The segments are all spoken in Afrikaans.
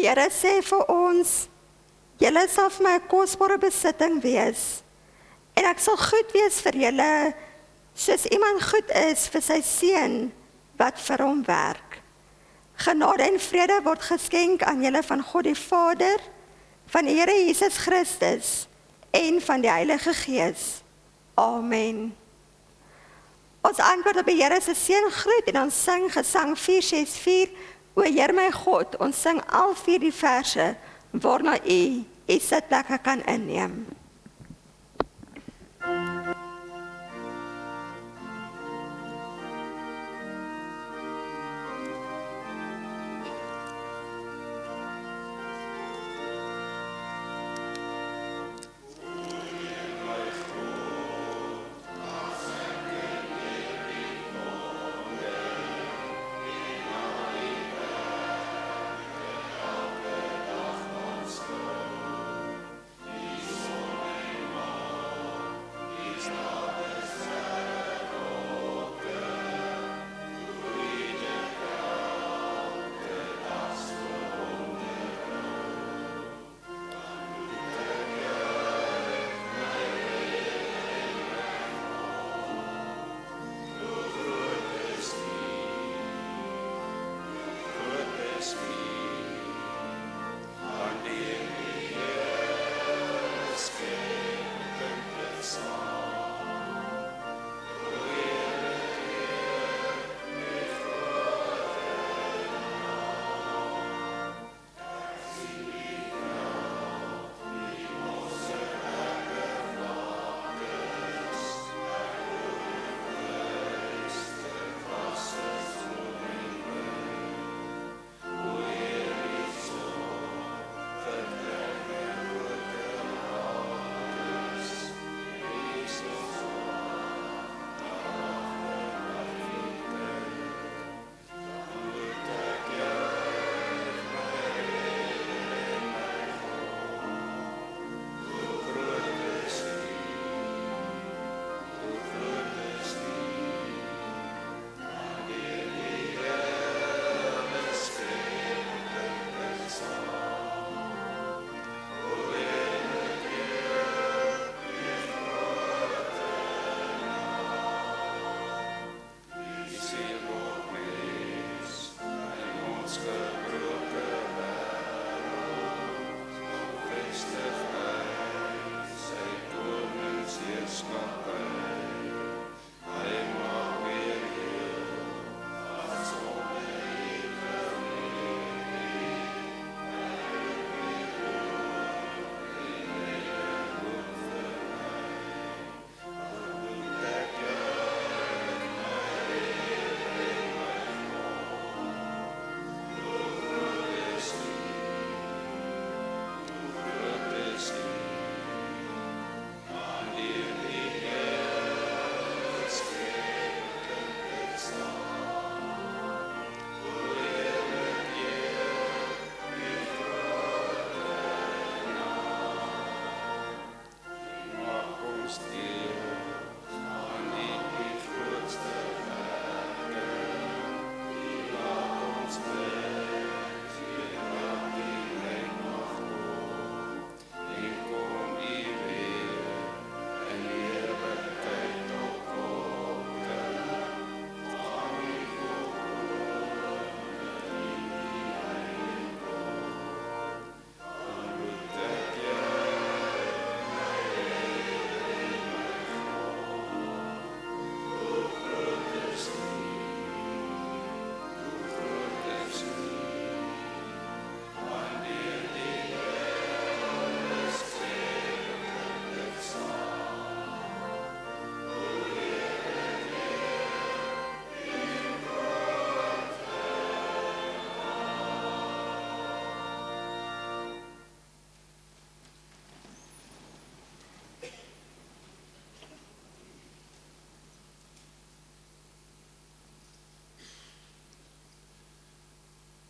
Die Here sê vir ons, julle sal vir my 'n kosbare besitting wees. En ek sal goed wees vir julle, soos iemand goed is vir sy seun wat vir hom werk. Genade en vrede word geskenk aan julle van God die Vader, van die Here Jesus Christus en van die Heilige Gees. Amen. Ons antwoord op die Here se seëngroet en ons sing Gesang 464, O Heer my God. Ons sing al 4 die verse waarna u sitplekke kan inneem.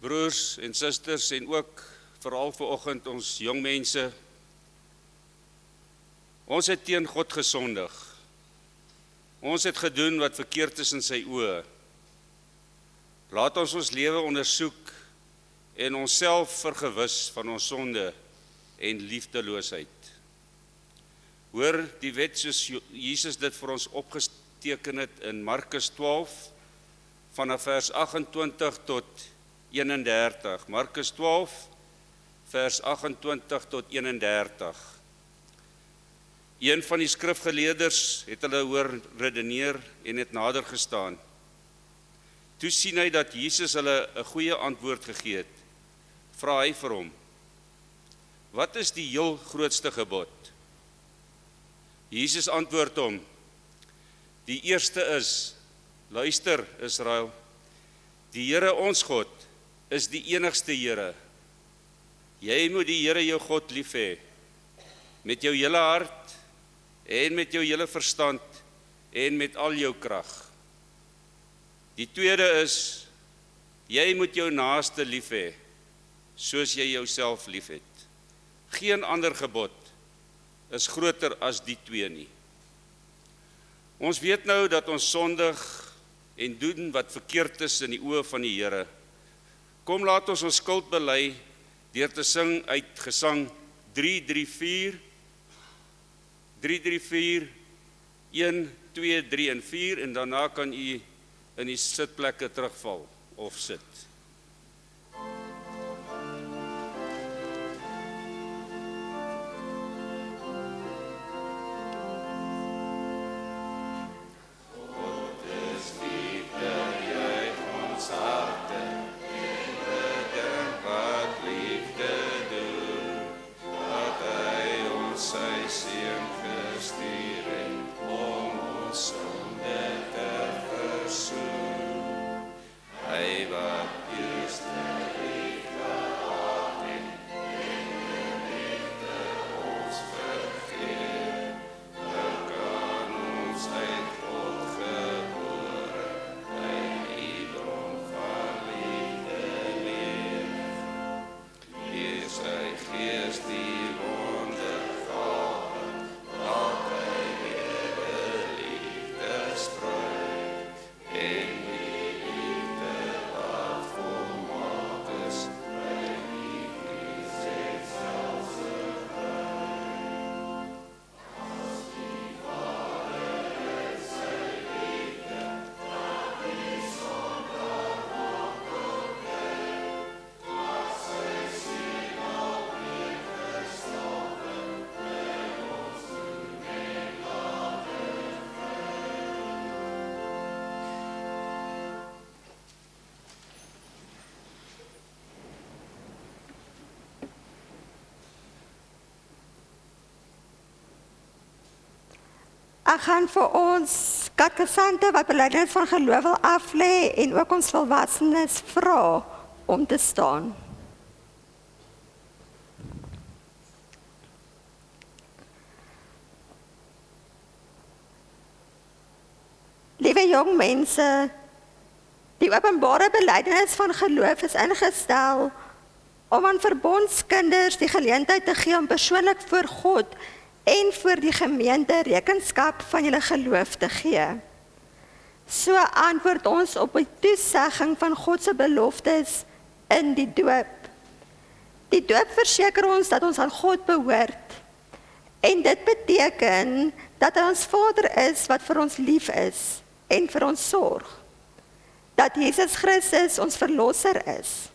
Broers en susters en ook veral vanoggend ons jong mense. Ons het teen God gesondig. Ons het gedoen wat verkeerd is in sy oë. Laat ons lewe ondersoek en onsself vergewis van ons sonde en liefdeloosheid. Hoor die wet soos Jesus dit vir ons opgeteken het in Markus 12, vanaf vers 28 tot 31. Markus 12, vers 28 tot 31. Een van die skrifgeleerders het hulle hoor redeneer en het nader gestaan. Toe sien hy dat Jesus hulle 'n goeie antwoord gegee het. Vra hy vir hom: "Wat is die heel grootste gebod?" Jesus antwoord hom: "Die eerste is: Luister, Israel, die Here ons God is die enigste Here. Jy moet die Here jou God lief hê, met jou hele hart en met jou hele verstand en met al jou krag. Die tweede is: Jy moet jou naaste lief hê, soos jy jouself lief het. Geen ander gebod is groter as die twee nie." Ons weet nou dat ons sondig en doen wat verkeerd is in die oë van die Here. Kom, laat ons skuld bely deur te sing uit Gesang 334, 1, 2, 3 en 4, en daarna kan u in die sitplekke terugval of sit. Ek gaan vir ons katekisante wat belydenis van geloof wil aflê en ook ons volwassenes vra om te staan. Liewe jong mense, die openbare belydenis van geloof is ingestel om aan verbondskinders die geleentheid te gee om persoonlik voor God en voor die gemeente rekenskap van julle geloof te gee. So antwoord ons op die toesegging van God se beloftes in die doop. Die doop verseker ons dat ons aan God behoort. En dit beteken dat hy ons Vader is wat vir ons lief is en vir ons sorg. Dat Jesus Christus ons verlosser is.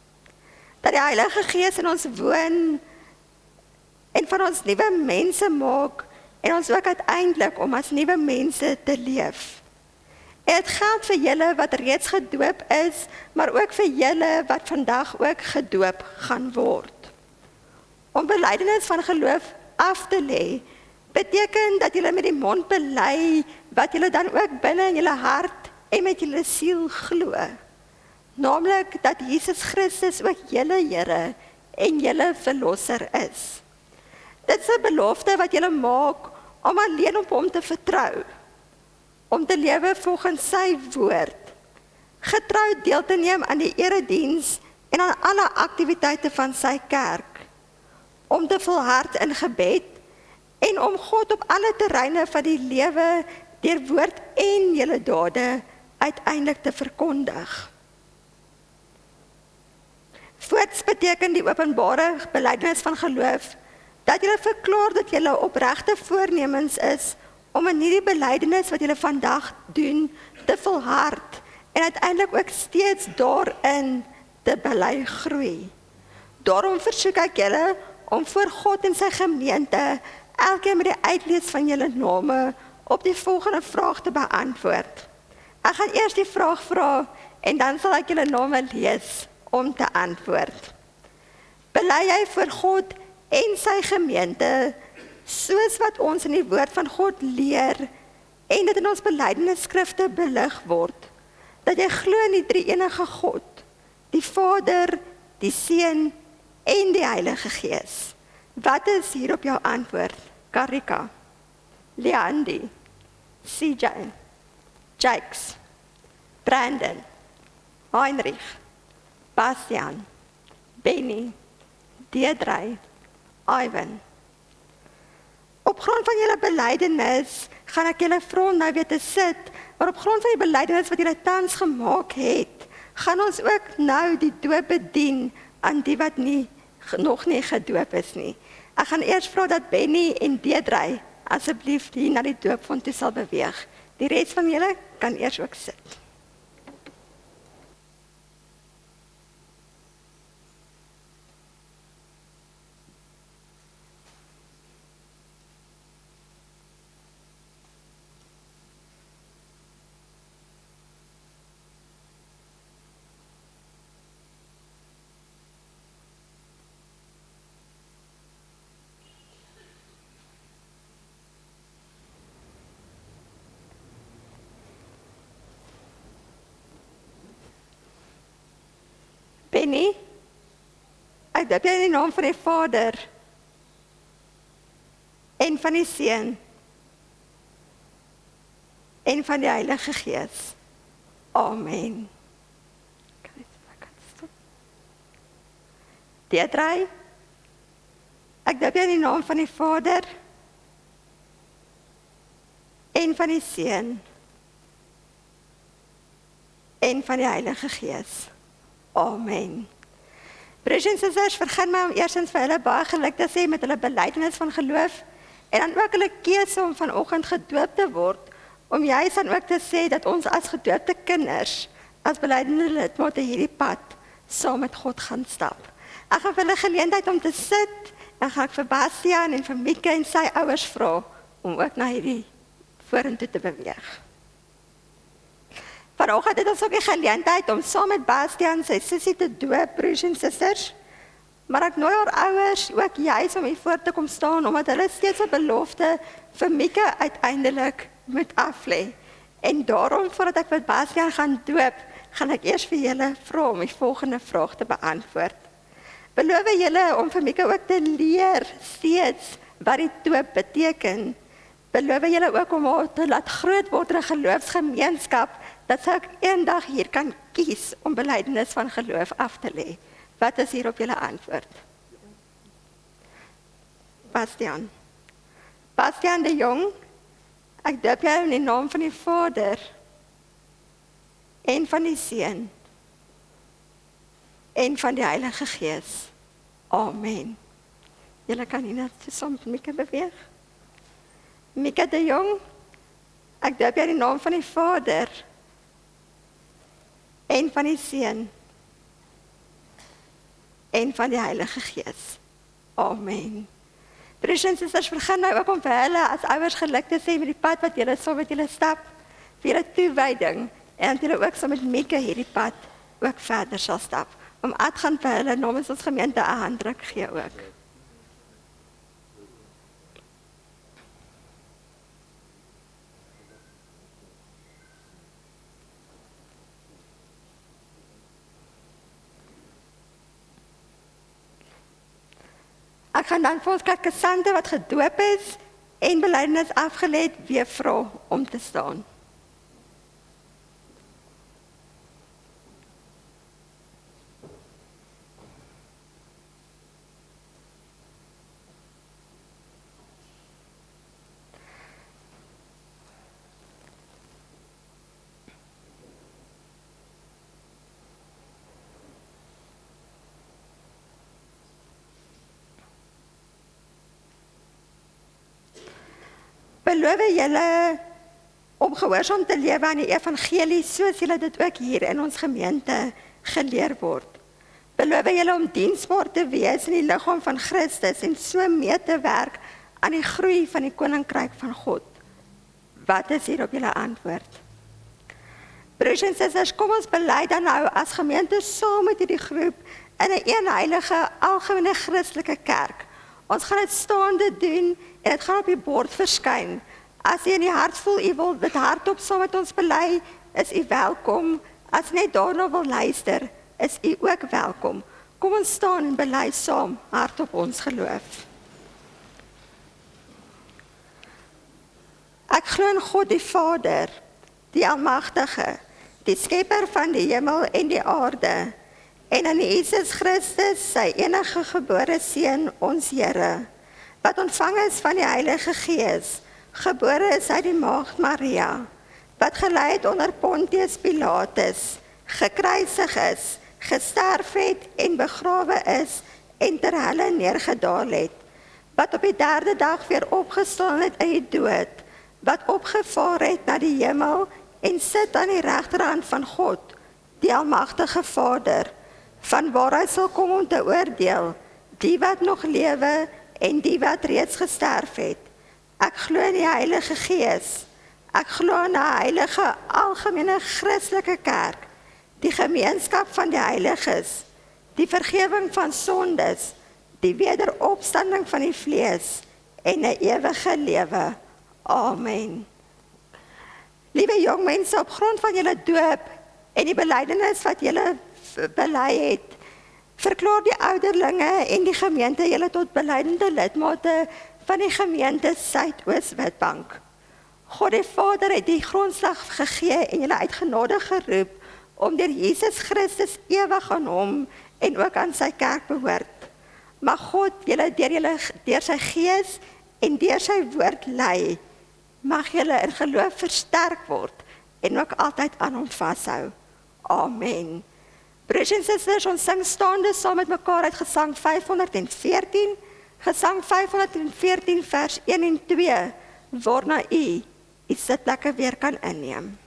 Dat die Heilige Gees in ons woon en van ons nuwe mense maak en ons ook uiteindelik om as nuwe mense te leef. En dit geld vir julle wat reeds gedoop is, maar ook vir julle wat vandag ook gedoop gaan word. Om belydenis van geloof af te lê, beteken dat julle met die mond bely wat julle dan ook binne in julle hart en met julle siel glo. Naamlik dat Jesus Christus ook julle Here en julle verlosser is. Dit is 'n belofte wat julle maak om alleen op hom te vertrou, om te lewe volgens sy woord, getrou deel te neem aan die erediens en aan alle aktiwiteite van sy kerk, om te volhard in gebed en om God op alle terreine van die lewe deur woord en julle dade uiteindelik te verkondig. Voorts beteken die openbare belydenis van geloof dat julle verklaar dat julle opregte voornemens is om in hierdie belydenis wat julle vandag doen te volhard en uiteindelik ook steeds daarin te bly groei. Daarom versoek ek julle om voor God en sy gemeente elkeen met die uitlees van julle name op die volgende vraag te beantwoord. Ek gaan eers die vraag vra en dan sal ek julle name lees om te antwoord. Bely jy voor God en sy gemeente, soos wat ons in die woord van God leer en dit in ons belydenisskrifte belig word, dat jy glo in die drie-enige God, die Vader, die Seun en die Heilige Gees. Wat is hierop jou antwoord? Karika, Leandi, CJ, Jakes, Brandon, Heinrich, Bastian, Benny, Deidre, Ivan. Op grond van julle belydenis gaan ek julle vra om nou weer te sit, maar op grond van die belydenis wat julle tans gemaak het, gaan ons ook nou die doop bedien aan die wat nog nie gedoop is nie. Ek gaan eers vra dat Benny en Deidre asseblief hier na die doopfont toe sal beweeg. Die res van julle kan eers ook sit. Benny, ek doop jou in die naam van die Vader en van die Seun en van die Heilige Gees. Amen. Deidre, ek doop jou in die naam van die Vader en van die Seun en van die Heilige Gees. Amen. Broers en susters, vergun my om eerstens vir hulle baie geluk te sê met hulle belydenis van geloof en dan ook hulle keuse om vanoggend gedoop te word, om juist dan ook te sê dat ons as gedoopte kinders, as belydende lidmate hierdie pad saam met God gaan stap. Ek gaan vir hulle geleentheid om te sit en gaan ek vir Bastian en vir Mieke en sy ouers vra om ook na hierdie vorentoe te beweeg. Vanoggend het ons ook die geleentheid om saam met Bastian sy sussie te doop, broers en susters. Maar ek nooi haar ouers ook juis om hier voor te kom staan, omdat hulle steeds 'n belofte vir Mieke uiteindelik moet aflê. En daarom, voordat ek met Bastian gaan doop, gaan ek eers vir julle vra om die volgende vraag te beantwoord. Beloof julle om vir Mieke ook te leer steeds wat die doop beteken? Beloof julle ook om haar te laat groot word in 'n geloofsgemeenskap, dat sy ook eendag hier kan kies om belydenis van geloof af te lê? Wat is hier op julle antwoord? Bastian. Bastian de Jong, ek doop jou in die naam van die Vader en van die Seun en van die Heilige Gees. Amen. Julle kan hier net saam met Mieke beweeg. Mieke de Jong, ek doop jou in die naam van die Vader en van die Seun en van die Heilige Gees. Amen. Broers en susters, vergun nou ook om vir hulle as ouers geluk te sê met die pad wat julle saam met julle stap, vir julle toewyding, en dat julle ook saam met Mieke hierdie pad ook verder sal stap. Om uit gaan vir hulle namens ons gemeente 'n handdruk gee ook. Ek gaan dan vir ons kerkgesande wat gedoop is en belydenis afgelê het, weer vra om te staan. beloof julle om gehoorsaam te lewe aan die evangelie, soos julle dit ook hier in ons gemeente geleer word. Beloof julle om diensbaar te wees in die liggaam van Christus en so mee te werk aan die groei van die koninkryk van God. Wat is hier op julle antwoord? Broers en susters, kom ons bely dan nou as gemeente saam met hierdie groep in 'n eenheilige algemene Christelike kerk. Ons gaan dit staande doen en dit gaan op die bord verskyn. As jy in die hart voel, jy wil dit hardop saam met ons bely, is jy welkom. As jy net daarna wil luister, is jy ook welkom. Kom ons staan en bely saam hardop ons geloof. Ek glo in God die Vader, die Almagtige, die skepper van die hemel en die aarde, en in Jesus Christus, sy enige gebore Seun, ons Here, wat ontvang is van die Heilige Gees, gebore is uit die Maagd Maria, wat gelei het onder Pontius Pilatus, gekruisig is, gesterf het en begrawe is en ter helle neergedaal het, wat op die 3de dag weer opgestaan het uit die dood, wat opgevaar het na die hemel en sit aan die regterhand van God, die Almagtige Vader, van waar hy sal kom om te oordeel, die wat nog lewe en die wat reeds gesterf het. Ek glo in die Heilige Gees, ek glo in 'n heilige algemene Christelike kerk, die gemeenskap van die heiliges, die vergifnis van sondes, die wederopstanding van die vlees en 'n ewige lewe. Amen. Liewe jong mense, op grond van julle doop en die belydenis wat julle bely het, verklaar die ouderlinge en die gemeente julle tot belydende lidmate van die gemeente Suidoos-Witbank. God die Vader het die grondslag gegee en julle uit genade geroep om deur Jesus Christus ewig aan hom en ook aan sy kerk behoort. Mag God julle deur sy gees en deur sy woord lei. Mag julle in geloof versterk word en ook altyd aan hom vashou. Amen. Broers en susters, ons sing staande saam met mekaar uit Gesang 514, Gesang 514 vers 1 en 2, waarna u sitplekke weer kan inneem.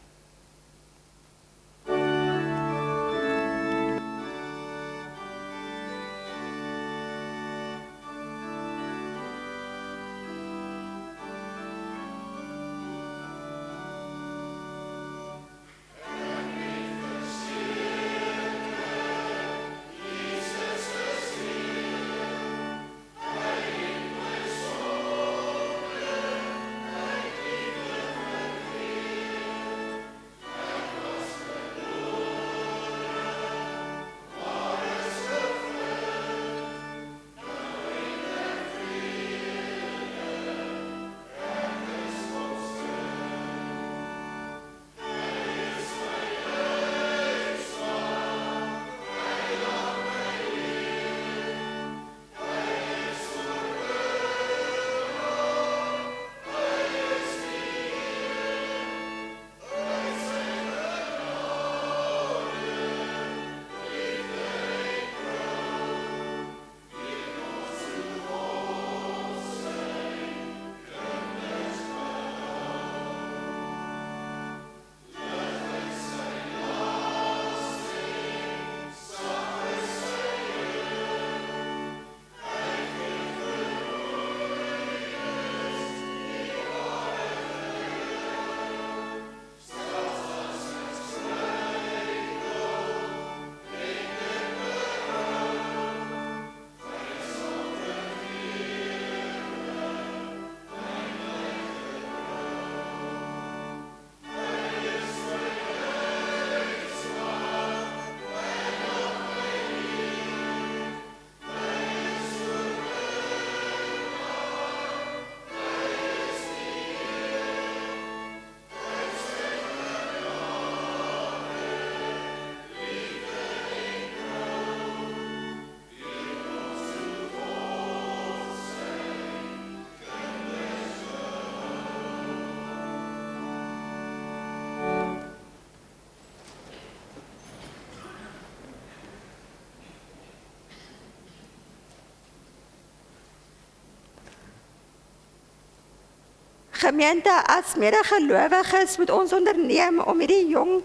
Gemeente, as medegelowiges moet ons onderneem om hierdie jong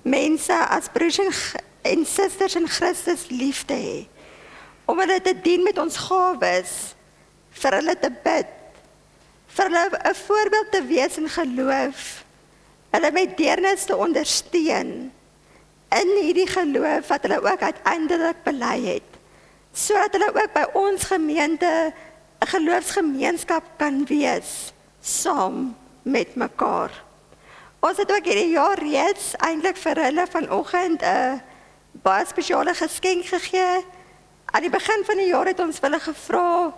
mense as broers en susters in Christus lief te hê. Om hulle te dien met ons gawes, vir hulle te bid, vir hulle 'n voorbeeld te wees in geloof, hulle met deernis te ondersteun, in hierdie geloof wat hulle ook uiteindelik bely het, sodat hulle ook by ons gemeente 'n geloofsgemeenskap kan wees, saam met mekaar. Ons het ook hierdie jaar reeds eintlik vir hulle vanoggend 'n baie spesiale geskenk gegee. Aan die begin van die jaar het ons hulle gevra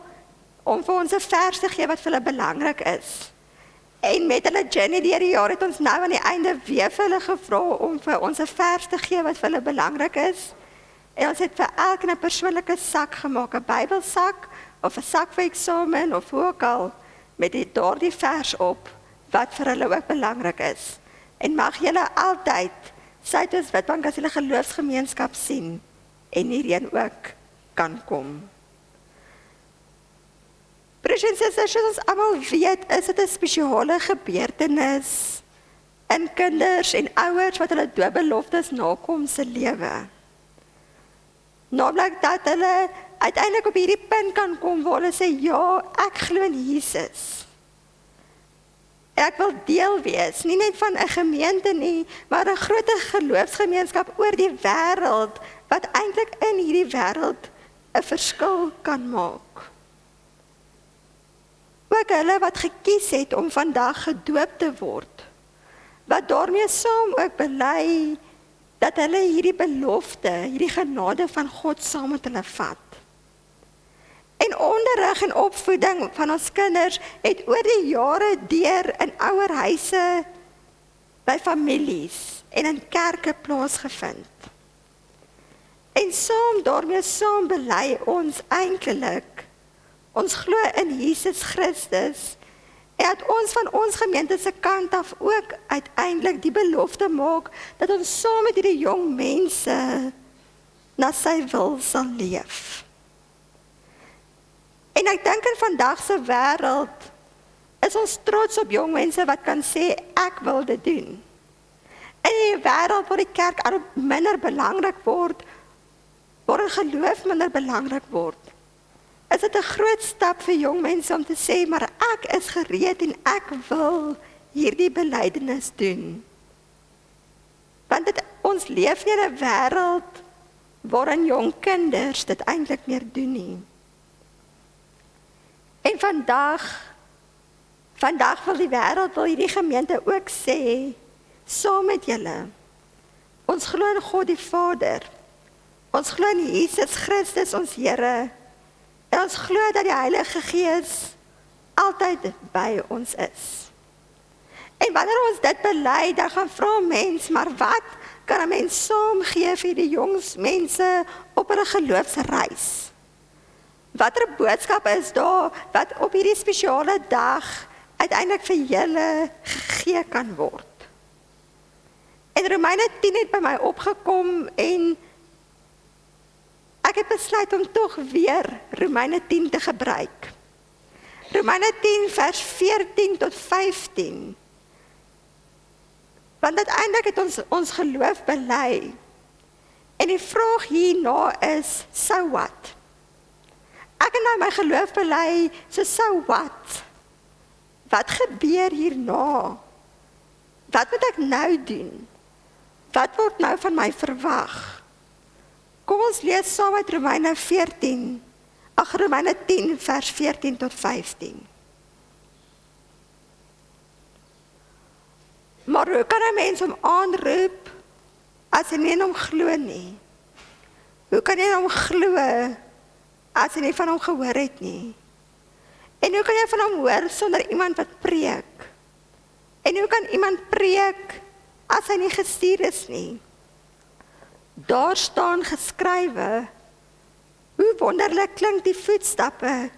om vir ons 'n vers te gee wat vir hulle belangrik is. En met hulle journey deur die jaar het ons nou aan die einde weer vir hulle gevra om vir ons 'n vers te gee wat vir hulle belangrik is. En ons het vir elkeen 'n persoonlike sak gemaak, 'n Bybelsak of 'n sak vir eksamen of hoe ook al, met daardie vers op wat vir hulle ook belangrik is. En mag julle altyd Suidwes Witbank as julle geloofsgemeenskap sien en hierheen ook kan kom. Broers en susters, soos ons almal weet, is dit 'n spesiale gebeurtenis in kinders en ouers wat hulle doopbeloftes nakom se lewe. Naamlik dat hulle uiteindelik op hierdie punt kan kom waar hulle sê, ja, ek glo in Jesus. Ek wil deel wees, nie net van 'n gemeente nie, maar 'n groot geloofsgemeenskap oor die wêreld, wat eintlik in hierdie wêreld 'n verskil kan maak. Ook hulle wat gekies het om vandag gedoop te word, wat daarmee saam ook bely dat hulle hierdie belofte, hierdie genade van God saam met hulle vat. En onderrig en opvoeding van ons kinders het oor die jare deur in ouerhuise, by families en in kerke plaasgevind. En daarmee saam bely ons eintlik, ons glo in Jesus Christus, en dat ons van ons gemeente se kant af ook uiteindelik die belofte maak, dat ons saam met hierdie jong mense na sy wil sal leef. En ek dink in vandag se wêreld is ons trots op jong mense wat kan sê, ek wil dit doen. In 'n wêreld waar die kerk al minder belangrik word, waar 'n geloof minder belangrik word, is dit 'n groot stap vir jong mense om te sê, maar ek is gereed en ek wil hierdie belydenis doen. Want ons leef nie in 'n wêreld waarin jong kinders dit eintlik meer doen nie. En vandag wil die wêreld, wil hierdie gemeente ook sê, saam met julle, ons glo in God die Vader, ons glo in Jesus Christus ons Here, en ons glo dat die Heilige Gees altyd by ons is. En wanneer ons dit bely, dan gaan vra mens, maar wat kan 'n mens saam gee vir die jong mense op hulle geloofsreis? Watter boodskap is daar wat op hierdie spesiale dag uiteindelik vir julle gegee kan word? En Romeine 10 het by my opgekom en ek het besluit om tog weer Romeine 10 te gebruik. Romeine 10 vers 14 tot 15. Want uiteindelik het ons geloof bely. En die vraag hierna is, so what? Ek het nou my geloof bely, so what? Wat gebeur hierna? Wat moet ek nou doen? Wat word nou van my verwag? Kom ons lees saam uit Romeine 10 vers 14 tot 15. Maar hoe kan 'n mens hom aanroep as hy nie in hom glo nie? Hoe kan jy hom glo as jy nie van hom gehoor het nie? En hoe kan jy van hom hoor sonder iemand wat preek? En hoe kan iemand preek as hy nie gestuur is nie? Daar staan geskrywe, hoe wonderlik klink die voetstappe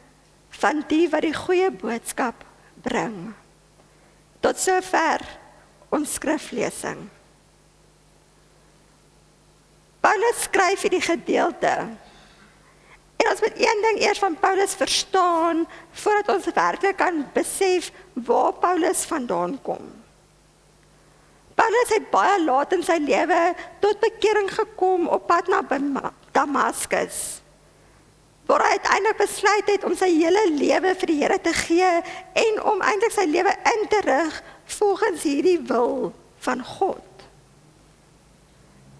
van die wat die goeie boodskap bring. Tot sover ons skriflesing. Paulus skryf hierdie gedeelte, en ons moet een ding eers van Paulus verstaan, voordat ons werklik kan besef waar Paulus vandaan kom. Paulus het baie laat in sy lewe tot bekering gekom op pad na Damaskus, waar hy uiteindelik besluit het om sy hele lewe vir die Here te gee en om eintlik sy lewe in te rig volgens hierdie wil van God.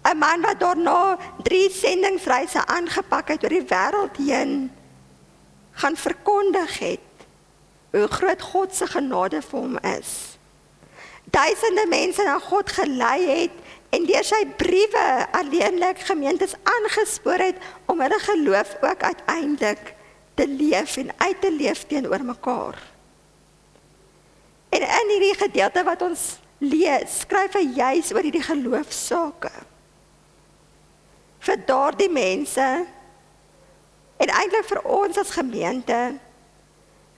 'n Man wat daarna 3 sendingsreise aangepak het oor die wêreld heen, gaan verkondig het hoe groot God se genade vir hom is. Duisende mense na God gelei het en deur sy briewe alleenlik gemeentes aangespoor het om hulle geloof ook uiteindelik te leef en uit te leef teenoor mekaar. En in hierdie gedeelte wat ons lees, skryf hy juis oor hierdie geloofsake. Vir daardie mense en eintlik vir ons as gemeente,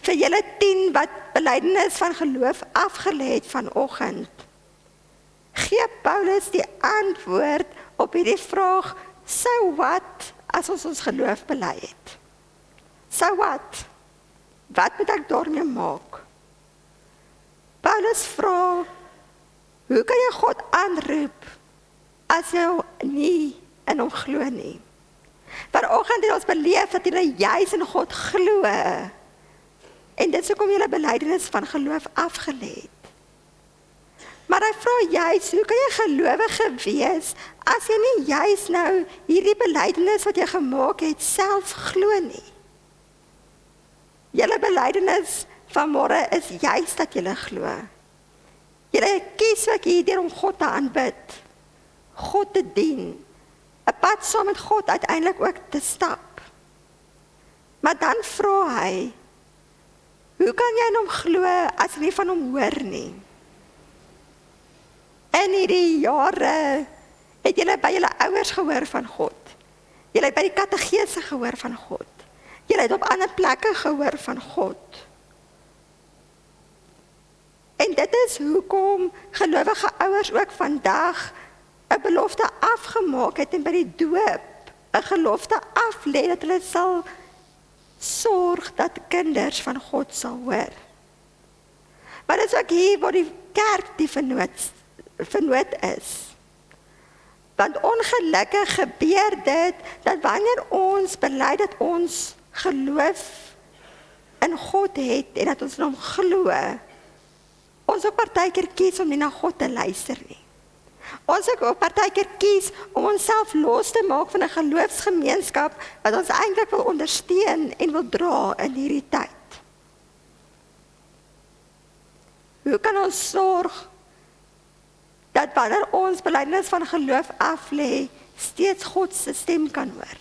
vir julle 10 wat belydenis van geloof afgelê het vanoggend, gee Paulus die antwoord op hierdie vraag, so what as ons ons geloof bely het? So what? Wat moet ek daarmee maak? Paulus vra, hoe kan jy God aanroep as jy nie in hom glo nie? Vanoggend het ons beleef dat jy juis in God glo, en dit is hoekom jy 'n belydenis van geloof afgelê het. Maar hy vra juis, hoe kan jy gelowige wees as jy nie juis nou hierdie belydenis wat jy gemaak het self glo nie? Julle belydenis vanmôre is juis dat julle glo. Julle kies ook hierdeur om God te aanbid, God te dien, 'n pad saam met God uiteindelik ook te stap. Maar dan vra hy, hoe kan jy in hom glo as jy nie van hom hoor nie? In hierdie jare het julle by julle ouers gehoor van God. Julle het by die katekese gehoor van God. Julle het op ander plekke gehoor van God. En dit is hoekom gelowige ouers ook vandag 'n belofte afgemaak het en by die doop 'n gelofte aflê dat hulle sal sorg dat kinders van God sal hoor. Maar dit is ook hier waar die kerk die vernoot is. Want ongelukkig gebeur dit, dat wanneer ons bely dat ons geloof in God het, en dat ons in hom glo, ons ook partykeer kies om nie na God te luister nie. Ons ook partykeer kies om onsself los te maak van 'n geloofsgemeenskap, wat ons eintlik wil ondersteun en wil dra in hierdie tyd. Hoe kan ons sorg dat wanneer ons belydenis van geloof aflê, steeds God se stem kan hoor?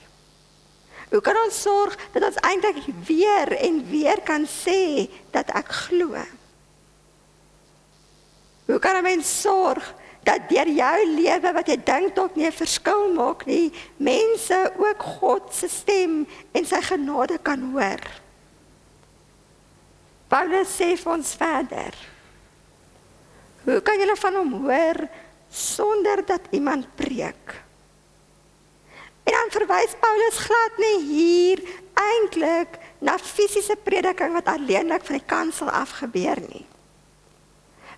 Hoe kan ons sorg dat ons eintlik weer en weer kan sê dat ek glo? Hoe kan 'n mens sorg dat deur jou lewe wat jy dink dalk nie 'n verskil maak nie, mense ook God se stem en sy genade kan hoor? Paulus sê vir ons verder, hoe kan julle van hom hoor sonder dat iemand preek? En dan verwys Paulus glad nie hier eintlik na fisiese prediking wat alleenlik van die kansel af gebeur nie.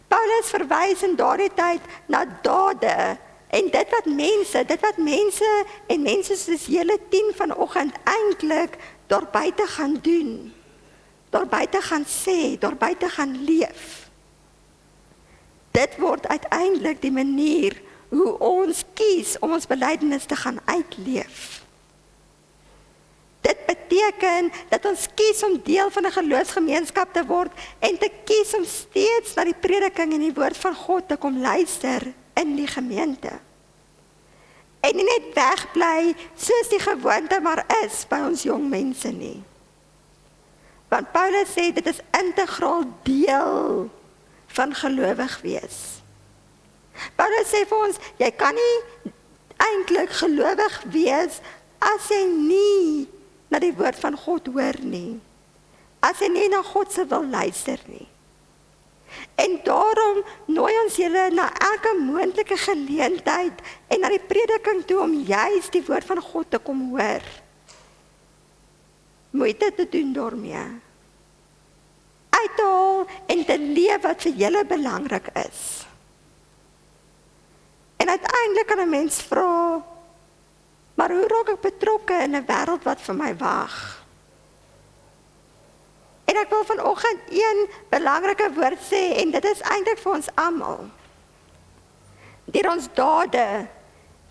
Paulus verwys in daardie tyd na dade en dit wat mense en mense soos julle 10 vanoggend eintlik daar buite gaan doen, daar buite gaan sê, daar buite gaan leef. Dit word uiteindelik die manier hoe ons kies om ons belydenis te gaan uitleef. Dit beteken dat ons kies om deel van 'n geloofsgemeenskap te word en te kies om steeds na die prediking en die woord van God te kom luister in die gemeente. En nie net wegbly soos die gewoonte maar is by ons jong mense nie. Want Paulus sê dit is integraal deel van gelowig wees. Paulus sê vir ons, jy kan nie eintlik gelowig wees as jy nie na die woord van God hoor nie. As jy nie na God se wil luister nie. En daarom nooi ons julle na elke moontlike geleentheid en na die prediking toe om juis die woord van God te kom hoor. moeite te doen daarmee. Uit te haal en te leef wat vir julle belangrik is. En uiteindelik kan 'n mens vra, maar hoe raak ek betrokke in 'n wêreld wat vir my wag? En ek wil vanoggend een belangrike woord sê, en dit is eintlik vir ons almal. Deur ons dade,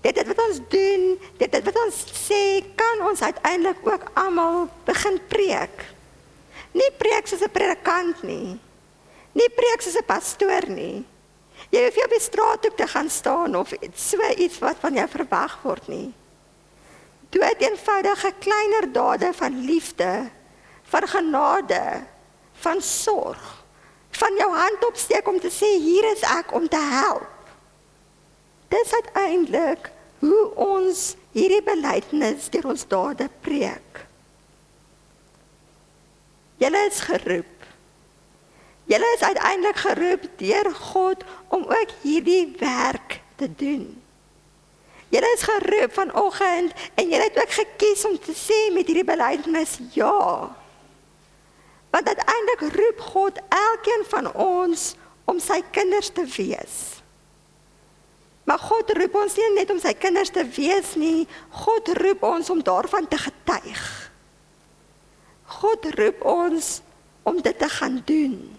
dit wat ons doen, dit wat ons sê, kan ons uiteindelik ook almal begin preek. Nie preek soos 'n predikant nie. Nie preek soos 'n pastoor nie. Jy hoef nie op die straathoek te gaan staan of so iets wat van jou verwag word nie. Dood eenvoudige kleiner dade van liefde, van genade, van sorg, van jou hand opsteek om te sê, hier is ek om te help. Dis uiteindelik hoe ons hierdie belydenis deur ons dade preek. Julle is geroep. Julle is uiteindelik geroep deur God om ook hierdie werk te doen. Julle is geroep vanoggend en julle het ook gekies om te sê met hierdie belydenis ja. Want uiteindelik roep God elkeen van ons om sy kinders te wees. Maar God roep ons nie net om sy kinders te wees nie, God roep ons om daarvan te getuig. God roep ons om dit te gaan doen.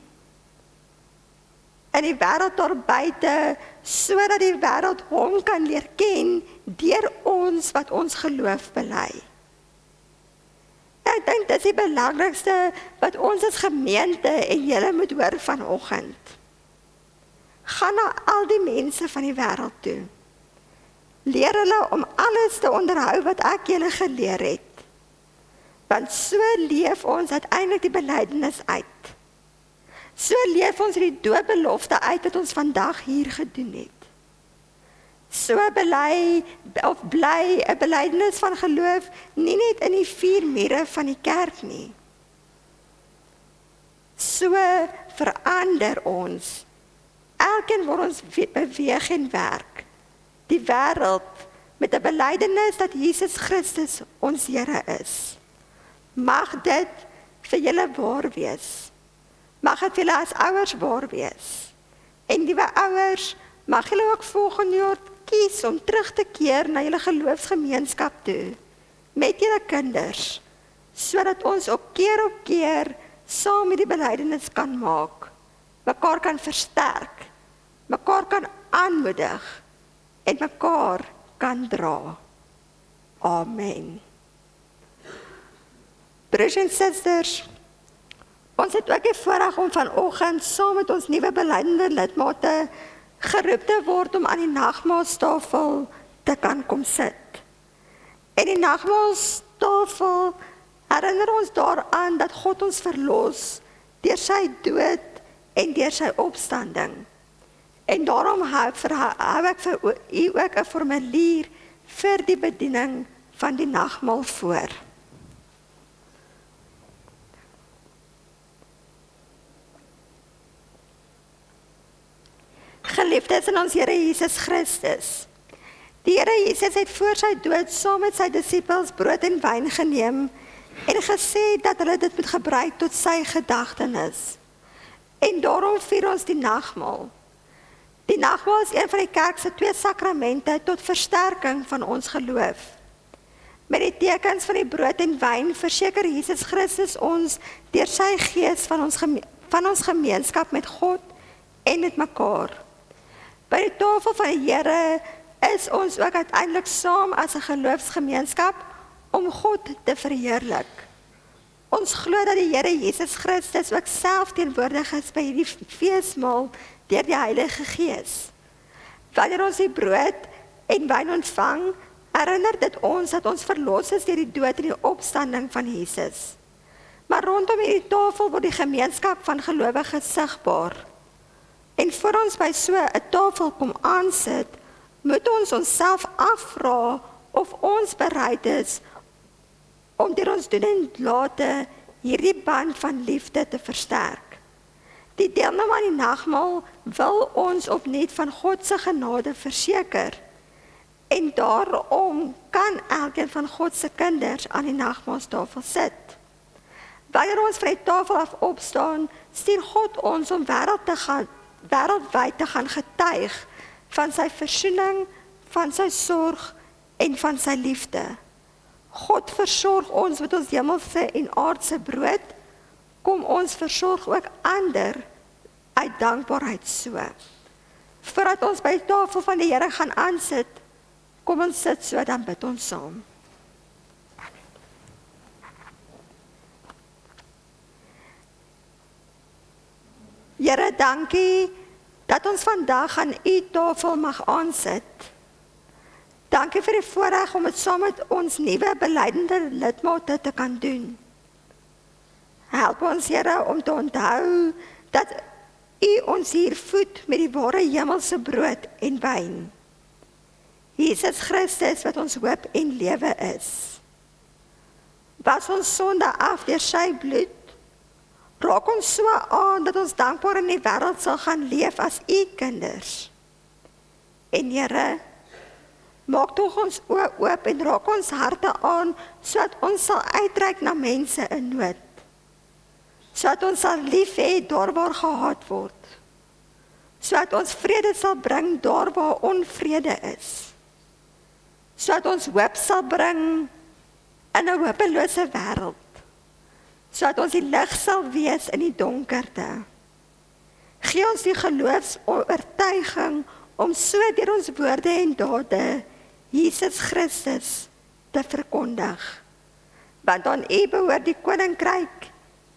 In die wêreld daar buite, sodat die wêreld hom kan leer ken deur ons wat ons geloof bely. Ek dink dit is die belangrikste wat ons as gemeente en julle moet hoor vanoggend. Gaan na al die mense van die wêreld toe. Leer hulle om alles te onderhou wat ek julle geleer het. Want so leef ons uiteindelik die belydenis uit. So leef ons die doopbelofte uit wat ons vandag hier gedoen het. So bly 'n belydenis van geloof nie net in die 4 mure van die kerk nie. So verander ons. Elkeen waar ons beweeg en werk. Die wêreld met 'n belydenis dat Jesus Christus ons Here is. Mag dit vir julle waar wees. Mag dit julle as ouers waar wees. En liewe ouers, mag julle ook volgende jaar kies om terug te keer na julle geloofsgemeenskap toe, met julle kinders, sodat ons op keer saam met die belydenis kan maak, mekaar kan versterk, mekaar kan aanmoedig, en mekaar kan dra. Amen. Broers en susters, ons het ook die voorreg om vanoggend saam met ons nuwe belydende lidmate geroep te word om aan die nagmaalstafel te kan kom sit. En die nagmaalstafel herinner ons daaraan dat God ons verlos deur sy dood en deur sy opstanding. En daarom hou ek vir u ook 'n formulier vir die bediening van die nagmaal voor. Geliefdes in ons Here Jesus Christus. Die Here Jesus het voor sy dood saam met sy disippels brood en wyn geneem en gesê dat hulle dit moet gebruik tot sy gedagtenis. En daarom vier ons die nagmaal. Die nagmaal is een van die kerk se 2 sakramente tot versterking van ons geloof. Met die tekens van die brood en wyn verseker Jesus Christus ons deur sy gees van ons gemeenskap met God en met mekaar. By die tafel van die Here is ons ook uiteindelik saam as 'n geloofsgemeenskap om God te verheerlik. Ons glo dat die Here Jesus Christus ook self teenwoordig is by hierdie feesmaal deur die Heilige Gees. Wanneer ons die brood en wyn ontvang, herinner dit ons dat ons verlos is deur die dood en die opstanding van Jesus. Maar rondom hierdie tafel word die gemeenskap van gelowiges sigbaar. En voor ons by so 'n tafel kom aansit, moet ons onsself afvra of ons bereid is om deur ons doen en late hierdie band van liefde te versterk. Die deelname aan die nagmaal wil ons opnuut van God se genade verseker. En daarom kan elkeen van God se kinders aan die nagmaaltafel sit. Wanneer ons van die tafel af opstaan, stuur God ons om wêreldwyd te gaan getuig van sy versoening, van sy sorg en van sy liefde. God versorg ons met ons hemelse en aardse brood, kom ons versorg ook ander uit dankbaarheid so. Voordat ons by die tafel van die Here gaan aansit, kom ons sit so, dan bid ons saam. Here, dankie dat ons vandag aan u tafel mag aansit. Dankie vir die voorreg om dit saam met ons nuwe beleidende lidmate te kan doen. Help ons, Here, om te onthou dat u ons hier voed met die ware hemelse brood en wyn. Jesus Christus wat ons hoop en lewe is. Was ons sonde af deur sy bloed, raak ons so aan dat ons dankbaar in die wêreld sal gaan leef as u kinders. En Here, maak tog ons oë oop en raak ons harte aan, sodat ons sal uitreik na mense in nood. Sodat ons sal lief hê daar waar gehaat word. Sodat ons vrede sal bring daar waar onvrede is. Sodat ons hoop sal bring in 'n hopelose wêreld. Sodat ons die lig sal wees in die donkerte. Gee ons die geloofsoortuiging om so deur ons woorde en dade Jesus Christus te verkondig. Want aan u behoort die koninkryk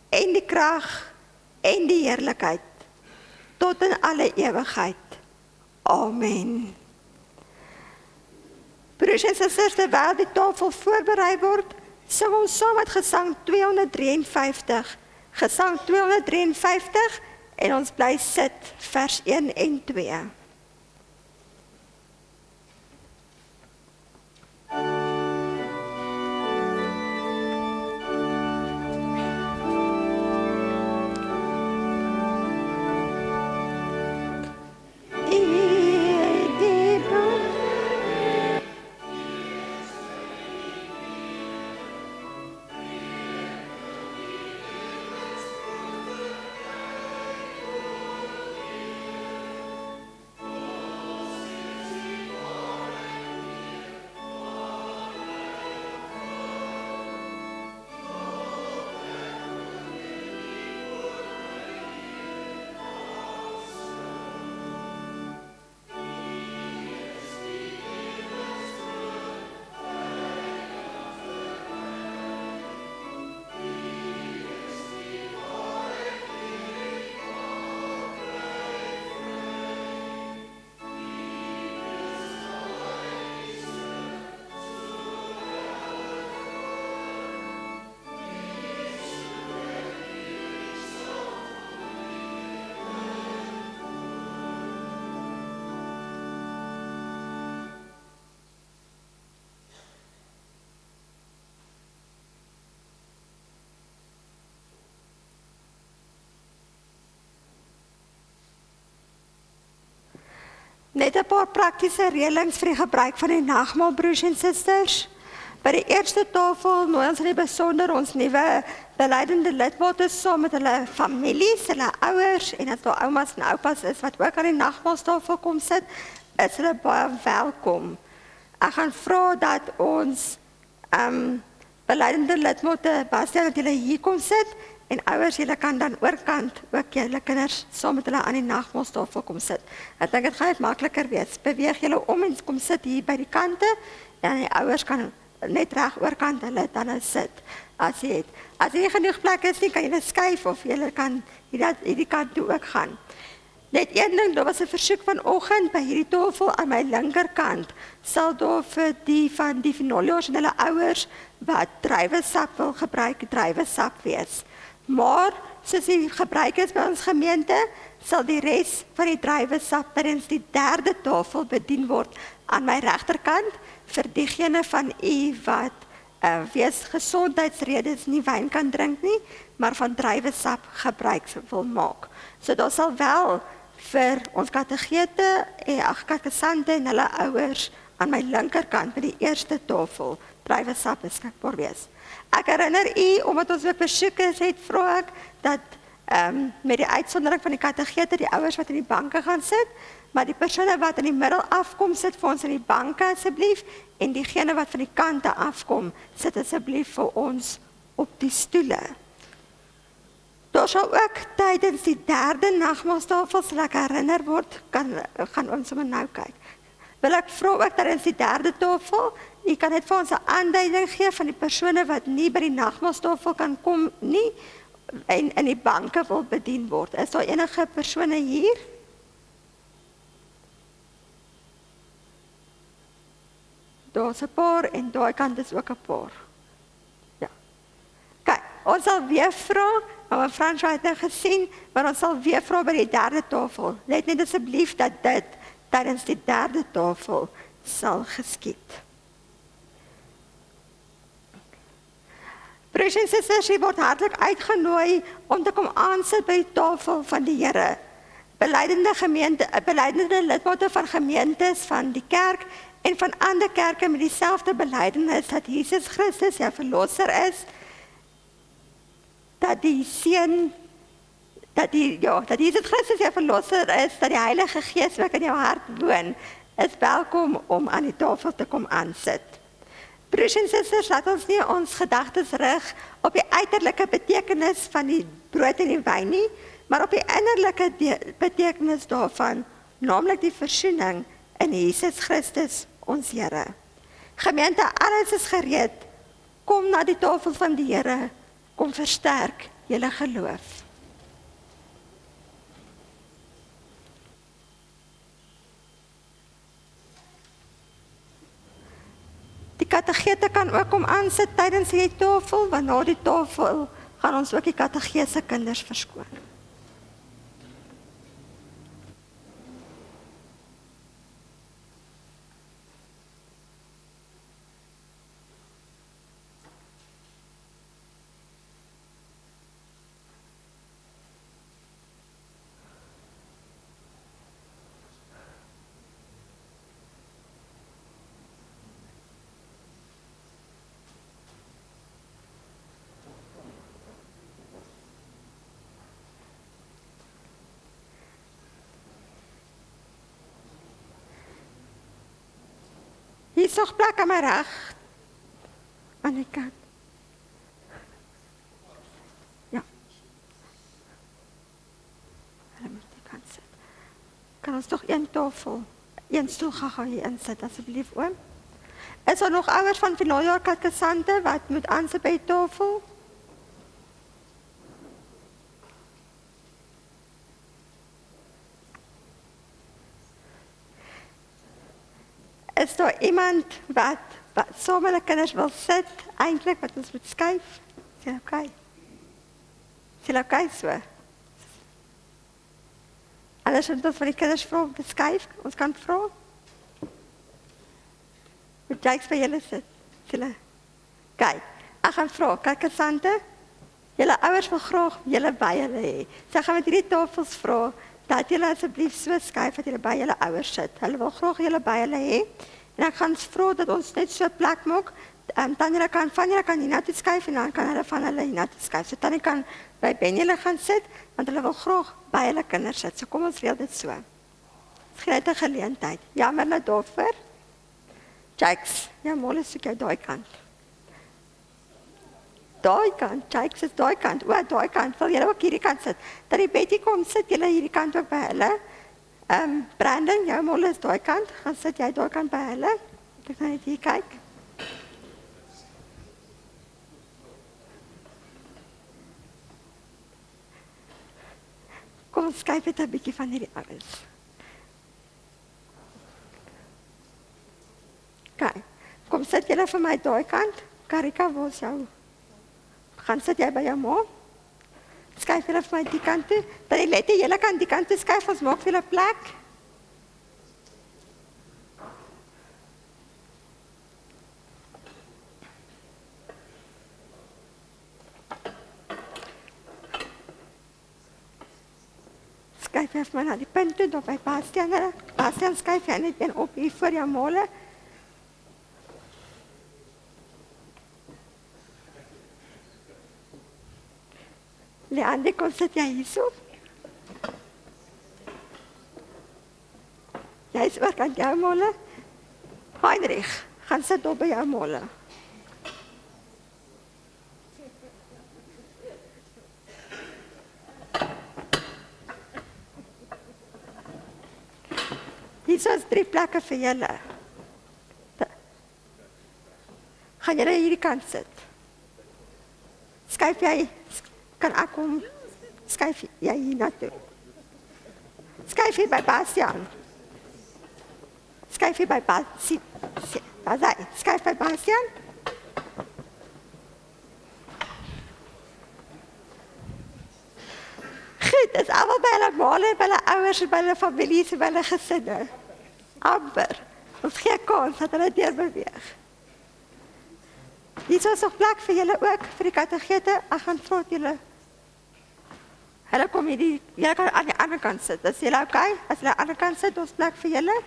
en die krag en die heerlikheid tot in alle ewigheid. Amen. Broers en susters, terwyl die tafel voorberei word, sing ons saam met gesang 253. Gesang 253 en ons bly sit, vers 1 en 2. Net 'n paar praktiese reëlings vir die gebruik van die nagmaal, broers en susters. By die eerste tafel nooi ons in die besonder ons nuwe beleidende lidmate saam met hulle families, hulle ouers en as daar oumas en oupas is wat ook aan die nagmaaltafel kom sit, is hulle baie welkom. Ek gaan vra dat ons beleidende lidmate, Bastian, dat julle hier kom sit en ouers, julle kan dan oorkant ook julle kinders saam met hulle aan die nagmaaltafel kom sit. Ek dink dit gaan net makliker wees. Beweeg julle om en kom sit hier by die kante en die ouers kan net reg oorkant hulle dan sit as jy het. As jy nie genoeg plek is nie, kan jy skuif of jy kan hierdie kant toe ook gaan. Net een ding, daar was 'n versoek vanoggend by hierdie tafel aan my linkerkant. Sal daar vir die van die Finolios en hulle ouers wat druiwesap wil gebruik, druiwesap wees. Maar soos die gebruik is by ons gemeente, sal die res van die druiwesap tydens die derde tafel bedien word aan my regterkant vir diegene van u wat wees gesondheidsredes nie wyn kan drink nie, maar van druiwesap gebruik wil maak. So daar sal wel vir ons kategete en katesante en hulle ouers aan my linkerkant by die eerste tafel druiwesap beskikbaar wees. Ek herinner u, omdat ons ook besoekers het, vra ek dat met die uitsondering van die kattegete, die ouers wat in die banke gaan sit, maar die persone wat in die middel afkom, sit vir ons in die banke asseblief, en diegene wat van die kante afkom, sit asseblief vir ons op die stoele. Daar sal ook tydens die derde nagmaalstafel, sal ek herinner word, gaan ons sommer nou kyk. Wil ek vra ook tydens die derde tafel, u kan net vir ons 'n aanduiding gee van die persone wat nie by die nagmaalstafel kan kom nie, en in die banke wil bedien word. Is daar enige persone hier? Daar's 'n paar en daai kant is ook 'n paar. Ja. Kyk, ons sal weer vra, maar Franswa het nou gesien, maar ons sal weer vra by die derde tafel. Let net asseblief dat dit tydens die derde tafel sal geskied. Broers en susters, u word hartlik uitgenooi om te kom aansit by die tafel van die Here. Beleidende lidmate van gemeentes van die kerk en van ander kerke met dieselfde belydenis dat Jesus Christus jou verlosser is, dat Jesus Christus jou verlosser is, dat die Heilige Gees wat in jou hart woon, is welkom om aan die tafel te kom aansit. Broers en susters, laat ons nie ons gedagtes rig op die uiterlike betekenis van die brood en die wyn nie, maar op die innerlike betekenis daarvan, naamlik die versoening in Jesus Christus, ons Here. Gemeente, alles is gereed. Kom na die tafel van die Here, kom versterk julle geloof. Die kattegete kan ook kom aansit tydens die tafel, want na die tafel gaan ons ook die kattegese kinders verskoon. Hier is nog plek aan my reg, aan die kant. Ja. Hulle moet die kant sit. Kan ons toch een tafel, een stoel gaan hier insit, asseblief oom? Is er nog ouers van Vinaja Katkesante wat moet aansit by die tafel? Is daar iemand wat saam met die kinders wil sit, eintlik wat ons moet skuif? Is jy okay? Is jy okay so? Anders moet ons vir die kinders vra om te skuif, ons kan vra. Moet Jakes by julle sit? Julle? Kyk, ek gaan vra, Katkesante, julle ouers wil graag julle by julle hê. So ek gaan met hierdie tafels vra, dat julle asseblief so skuif dat julle by julle ouers sit. Hulle wil graag julle by hulle hê. En ek gaan vra dat ons net so plek maak. Tannie kan van julle kan hierna toe skuif en dan kan hulle van hulle hierna toe skuif. So Tannie kan by Benjulle gaan sit, want hulle wil graag by hulle kinders sit. So kom ons reël dit so. Dis net 'n geleentheid. Jammer net daarvoor. Jakes, ja, môre soek jy daai kant. Daai kant, Jakes is daai kant. O, daai kant. Wil julle ook hierdie kant sit? Dat die Betty kom sit, julle hierdie kant ook by hulle. Brandon, jou môre is daai kant. Gaan sit jy daai kant by hulle. Ek gaan net hier kyk. Kom ons kyk net 'n bietjie van hierdie ouens. Kyk, kom sit julle vir my daai kant. Karika, waar is jou? Gaan sit jy by jou ma? Skuif julle vir my die kant toe. Dan die lette, julle kan die kant toe skuif, ons maak vir julle plek. Skuif jy vir my na die punt toe, dan by Bastian. Bastian, skuif jy net een op hier voor jou mole. Leandie, kom sit jy hierso. Jy is ook aan jou molle. Heinrich, gaan sit op by jou molle. Hier is 3 plekke vir julle. Gaan julle hierdie kant sit. Skuif jy, kan ek kom, skuif jy hier naartoe. Skuif hier by Bastian. Skuif hier by Bastian. Skuif by Bastian. Goed, is allemaal by hulle male, by hulle ouers, by hulle families, by hulle gesinne. Amper. Ons gee kans dat hulle deurbeweeg. Hier is nog plek vir julle ook, vir die kattegete. Ek gaan vra dat julle. Hulle kom hier, julle kan aan die ander kant sit. Is julle okay? As julle aan die ander kant sit, ons plek vir julle.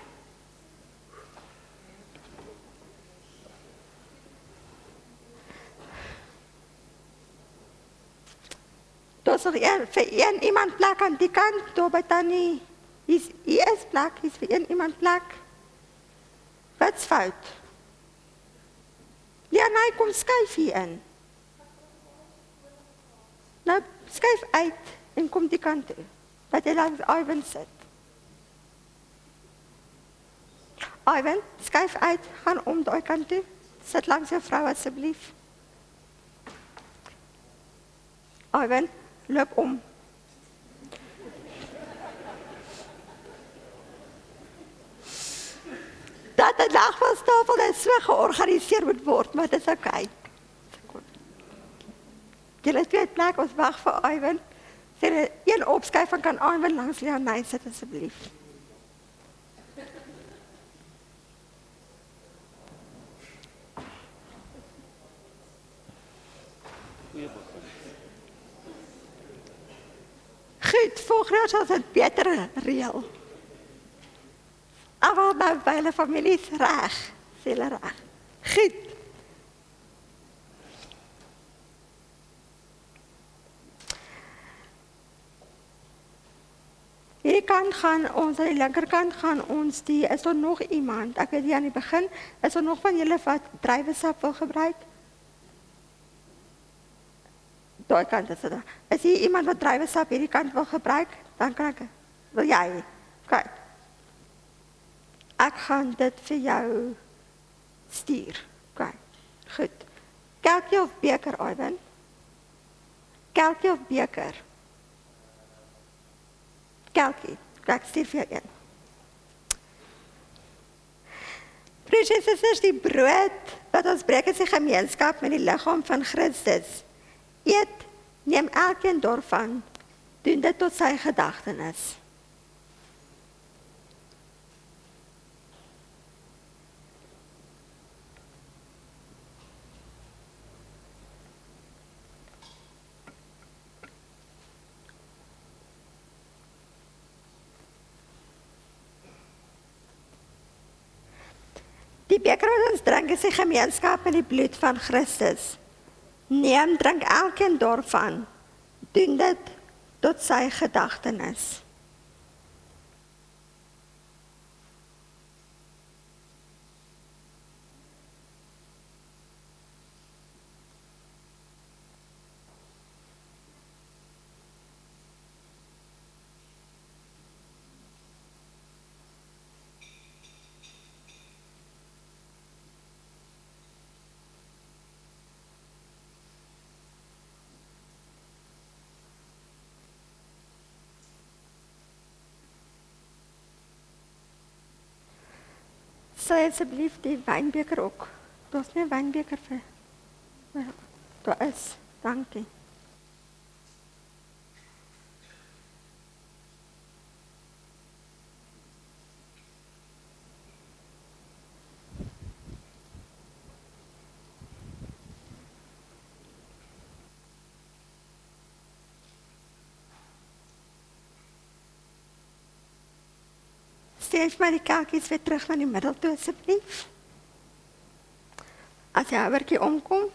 Daar is nog vir iemand plek aan die kant, daar by Tannie. Hier is plek, hier is vir iemand plek. Wat is fout? Ja, nee, kom skuif hier in. Nou, skuif uit en kom die kant toe. Dat jy langs Ivan sit. Ivan, skuif uit, gaan om die kant toe. Sit langs jou vrou asseblief. Ivan, loop om. Dat de nagmaatstafel en so georganiseer moet word, maar dit is oké. Julle twee plek, ons wag vir Ivan. Sê een opskuif en kan Ivan langs Leonie sit asseblief. Goed, volgende jaar sal dit beter reël. Almal nou by hulle families reg, sê hulle reg. Goed. Hierdie kant gaan ons, aan die linkerkant gaan ons is daar nog iemand, ek weet nie aan die begin, is daar nog van julle wat druiwesap wil gebruik? Daai kant is dit. Is hier iemand wat druiwesap hierdie kant wil gebruik? Dan kan ek, wil jy? Kyk. Ek gaan dit vir jou stuur. Oké, goed. Kelkie of beker, Ivan? Kelkie of beker? Kelkie. Ek stuur vir jou een. Broers en susters, die brood wat ons breek is die gemeenskap met die liggaam van Christus. Eet, neem elkeen daarvan, doen dit tot sy gedagtenis. Die beker wat ons drink is die gemeenskap met die bloed van Christus. Neem, drink elkeen daarvan, doen dit tot sy gedagtenis. Sal asseblief die wijnbeker ook. Daar is nie 'n wijnbeker vir. Daar is. Dankie. Steef maar die kelkies weer terug na die middel toe, asseblief. As jy houwerkie omkom.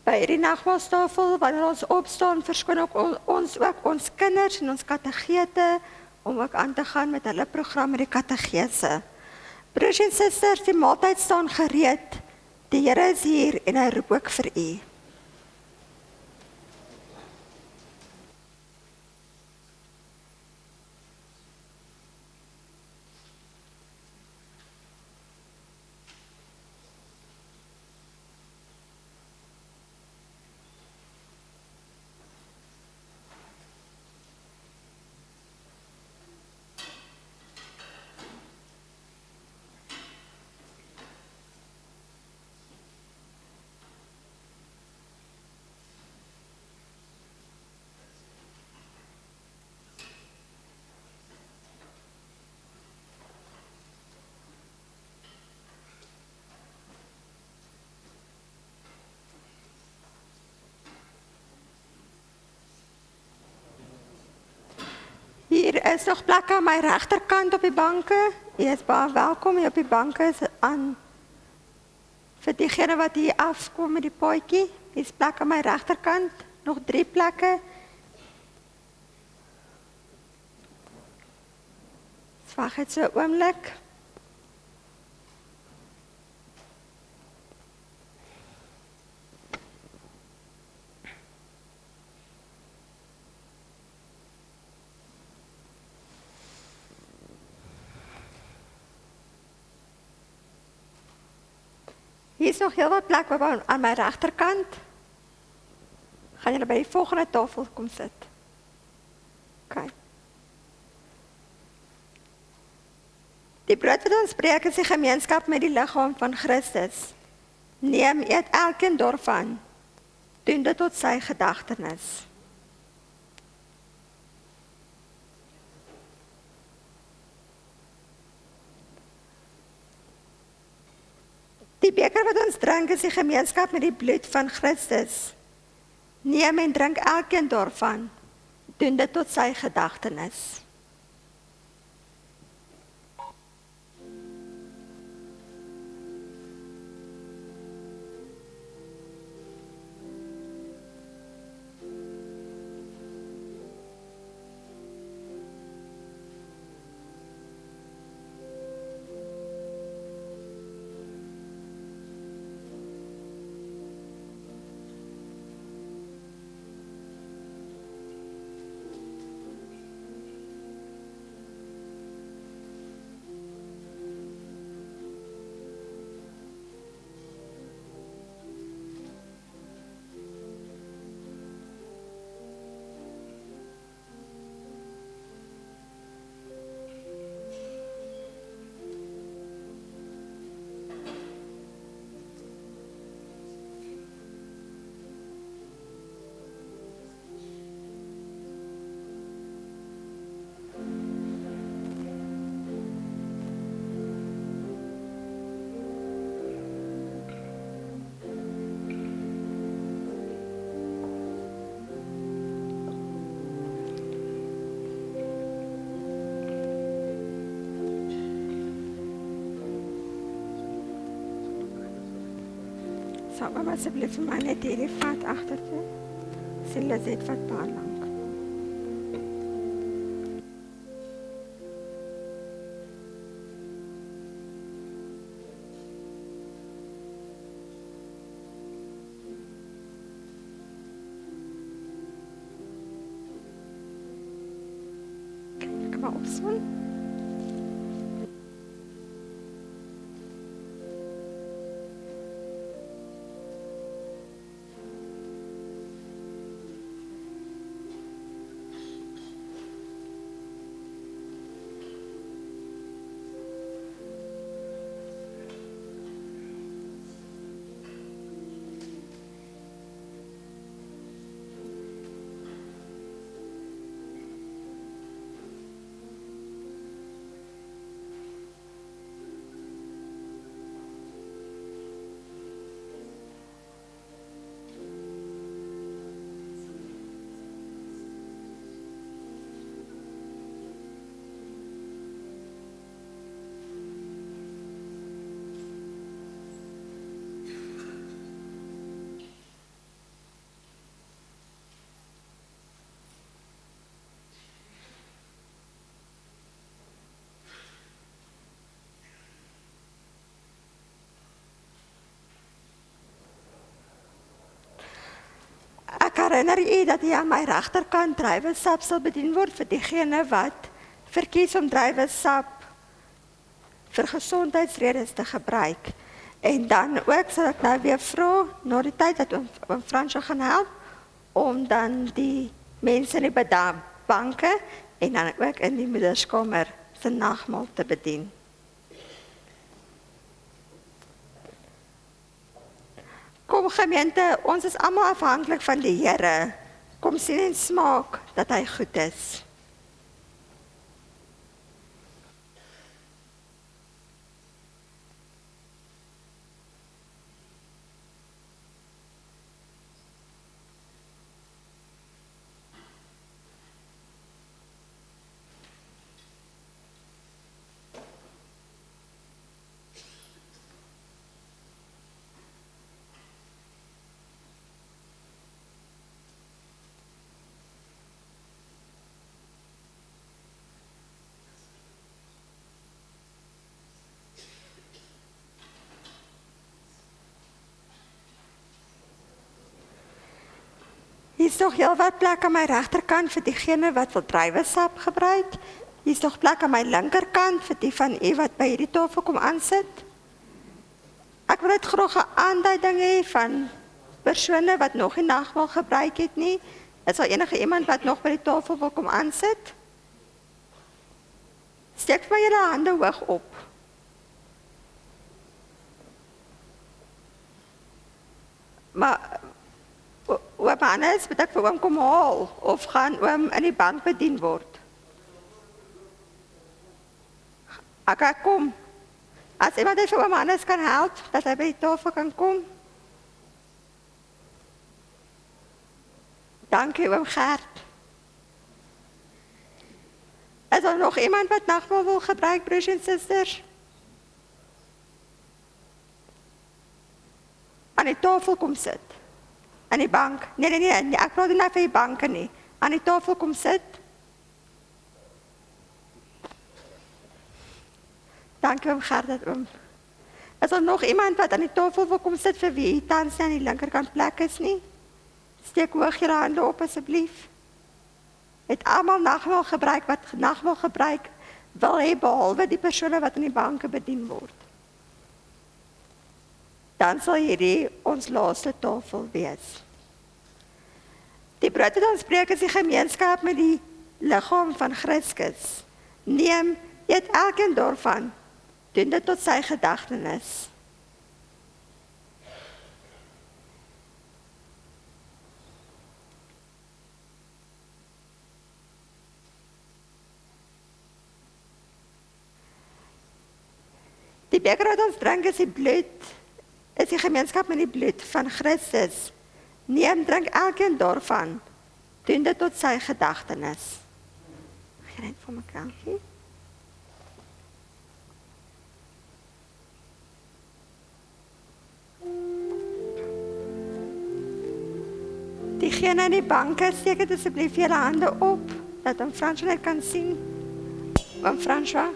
By hierdie nagmaalstafel, wanneer ons opstaan, verskoon ook ook ons kinders en ons kategete, om ook aan te gaan met hulle program met die kategese. Broers en susters, die maaltyd staan gereed. Die Here is hier en hy roep ook vir u. Hier is nog plekke aan my regterkant op die banke. U is baie welkom hier op die banke is aan. Vir diegene wat hier afkom met die paadjie, hier is plek aan my regterkant, nog 3 plekke. Wag net so 'n oomblik. Hier is nog heel wat plek aan my regterkant. Gaan julle by die volgende tafel kom sit. OK. Die brood wat ons breek is die gemeenskap met die liggaam van Christus. Neem, eet elkeen daarvan. Doen dit tot sy gedagtenis. Die beker wat ons drink is die gemeenskap met die bloed van Christus. Neem en drink elkeen daarvan. Doen dit tot sy gedagtenis. Sal maar asseblief vir my net hierdie vat agtertoe. Sien dat dit vat baie lank. Kom maar opslaan. herinner u dat hier aan my regterkant druiwesap sal bedien word vir diegene wat verkies om druiwesap vir gesondheidsredes te gebruik. En dan ook sal ek nou weer vra, na die tyd dat oom Fransjo gaan help, om dan die mense in die banke en dan ook in die moederskamer se nagmaal te bedien. Kom gemeente, ons is almal afhanklik van die Here. Kom sien en smaak dat hy goed is. Hier is nog heel wat plek aan my regterkant vir diegene wat wil druiwesap gebruik. Hier is nog plek aan my linkerkant vir die van u wat by hierdie tafel kom aansit. Ek wil net graag 'n aanduiding hê van persone wat nog nie nagmaal gebruik het nie. Is daar enige iemand wat nog by die tafel wil kom aansit? Steek vir my julle hande hoog op. Maar oom Hannes, moet ek vir oom kom haal, of gaan oom in die bank bedien word? Ek kom. As iemand net vir oom Hannes kan help, dat hy by die tafel kan kom. Dankie oom Gert. Is daar nog iemand wat nagmaal wil gebruik, broers en susters? Aan die tafel kom sit. Aan die bank. Nee, ek praat nie nou vir die banke nie. Aan die tafel kom sit. Dankie oom Gert, oom. Is daar nog iemand wat aan die tafel wil kom sit vir wie tans nie aan die linkerkant plek is nie? Steek hoog julle hande op asseblief. Het almal nagmaal gebruik wat nagmaal gebruik wil hê, behalwe die persone wat aan die banke bedien word. Dan sal hierdie ons laaste tafel wees. Die brood wat ons breek is die gemeenskap met die liggaam van Christus. Neem, eet elkeen daarvan, doen dit tot sy gedagtenis. Die beker wat ons drink is die bloed, is die gemeenskap met die bloed van Christus. Neem, drink elkeen daarvan, doen dit tot sy gedagtenis. Gee net vir my kelkie. Diegene in die banke, steek dit asseblief julle hande op, dat oom Fransjo net kan sien. Oom Fransjo,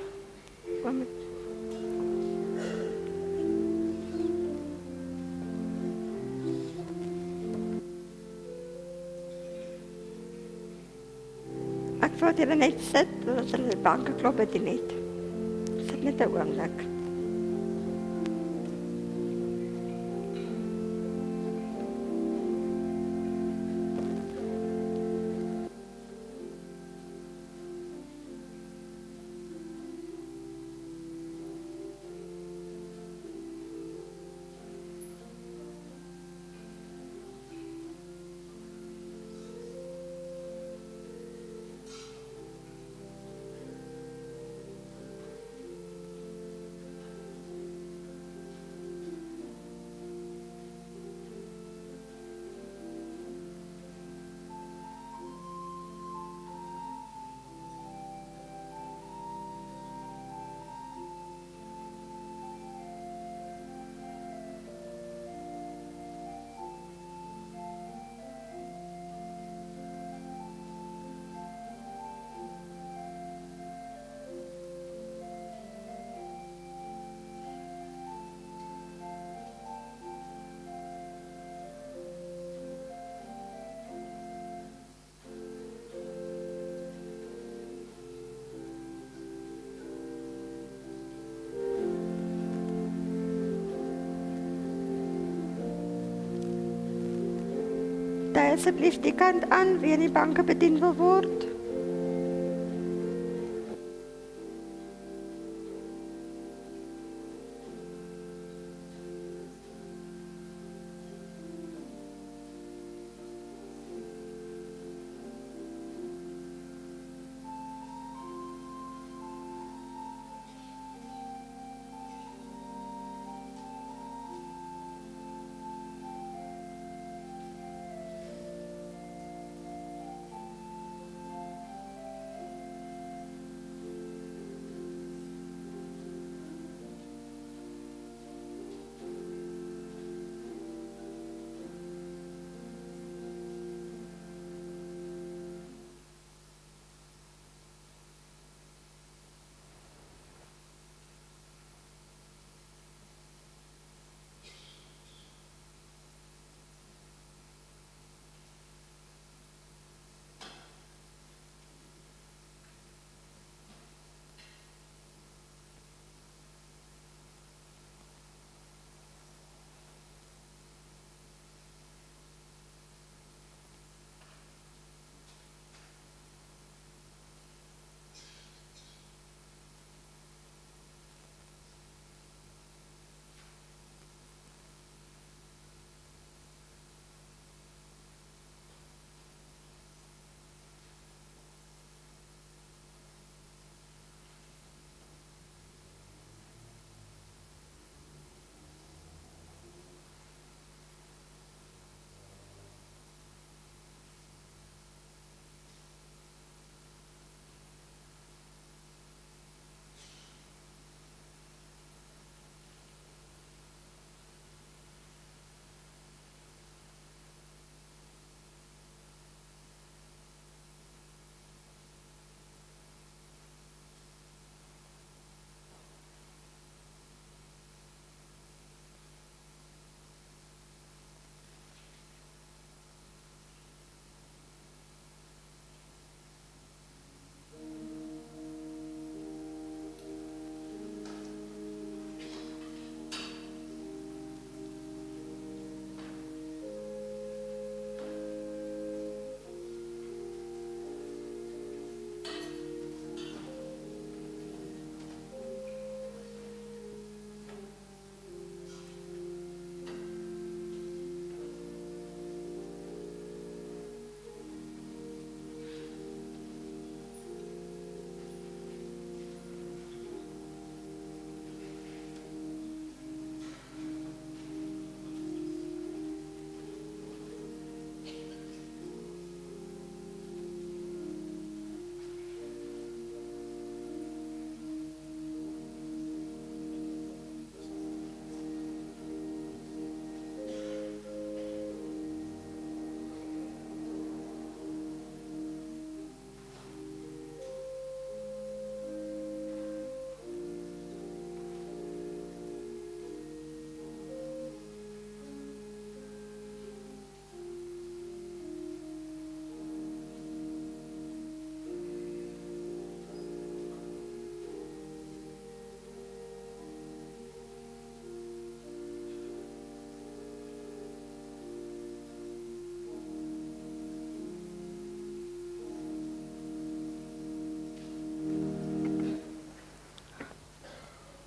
ek wil julle net sit, dat hulle die banke klop het net. Sit net 'n oomblik. asseblief die kant aan wie in die banke bedien wil word.